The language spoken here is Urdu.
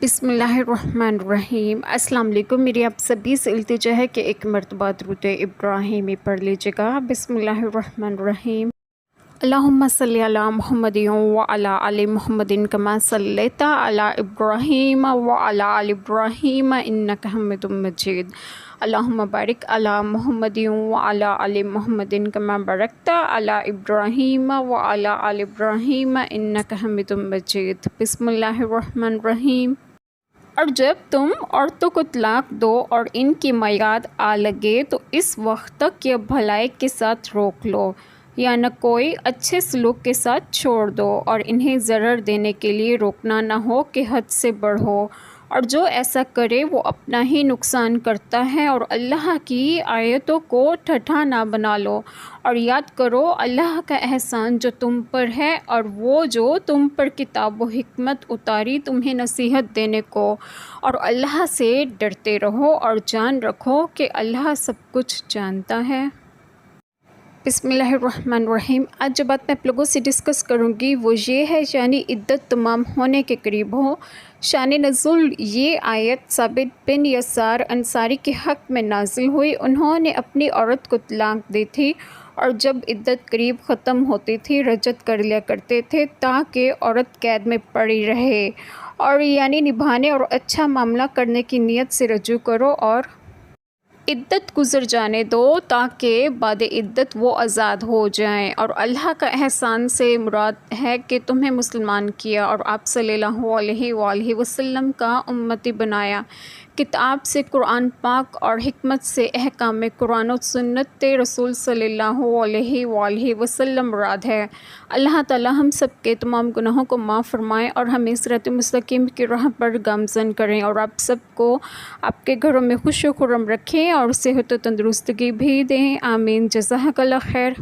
بسم اللہ الرحمن الرحیم۔ السلام علیکم۔ میری آپ سبھی سے التجا ہے کہ ایک مرتبہ درود ابراہیمی پڑھ لیجیے گا۔ بسم اللہ الرحمن الرحیم۔ اللہم صلی علی محمد وعلی آل محمد کما صلیت علی ابراہیم وعلی آل ابراہیم انک حمید مجید۔ اللہم بارک علی محمد وعلی آل محمد کما بارکت علی ابراہیم وعلی آل ابراہیم انک حمید مجید۔ بسم اللہ الرحمن الرحیم۔ اور جب تم عورتوں کو طلاق دو اور ان کی میعاد آ لگے تو اس وقت تک یہ بھلائی کے ساتھ روک لو یا نہ کوئی اچھے سلوک کے ساتھ چھوڑ دو، اور انہیں ضرر دینے کے لیے روکنا نہ ہو کہ حد سے بڑھو، اور جو ایسا کرے وہ اپنا ہی نقصان کرتا ہے، اور اللہ کی آیتوں کو ٹھٹھا نہ بنا لو، اور یاد کرو اللہ کا احسان جو تم پر ہے اور وہ جو تم پر کتاب و حکمت اتاری تمہیں نصیحت دینے کو، اور اللہ سے ڈرتے رہو اور جان رکھو کہ اللہ سب کچھ جانتا ہے۔ بسم اللہ الرحمن الرحیم۔ آج جو بات میں آپ لوگوں سے ڈسکس کروں گی وہ یہ ہے یعنی عدت تمام ہونے کے قریب ہو۔ شان نزول یہ آیت ثابت بن یسار انصاری کے حق میں نازل ہوئی۔ انہوں نے اپنی عورت کو طلاق دی تھی اور جب عدت قریب ختم ہوتی تھی رجعت کر لیا کرتے تھے تاکہ عورت قید میں پڑی رہے، اور یعنی نبھانے اور اچھا معاملہ کرنے کی نیت سے رجوع کرو اور عدت گزر جانے دو تاکہ بعد عدت وہ آزاد ہو جائیں، اور اللہ کا احسان سے مراد ہے کہ تمہیں مسلمان کیا اور آپ صلی اللہ علیہ وآلہ وسلم کا امتی بنایا، کتاب سے قرآن پاک اور حکمت سے احکام قرآن و سنت رسول صلی اللہ علیہ وآلہ وسلم مراد ہے۔ اللہ تعالی ہم سب کے تمام گناہوں کو معاف فرمائے اور ہمیں صراط مستقیم کی راہ پر گامزن کریں، اور آپ سب کو آپ کے گھروں میں خوش و خرم رکھیں اور صحت و تندرستگی بھی دیں۔ آمین۔ جزاک اللہ خیر۔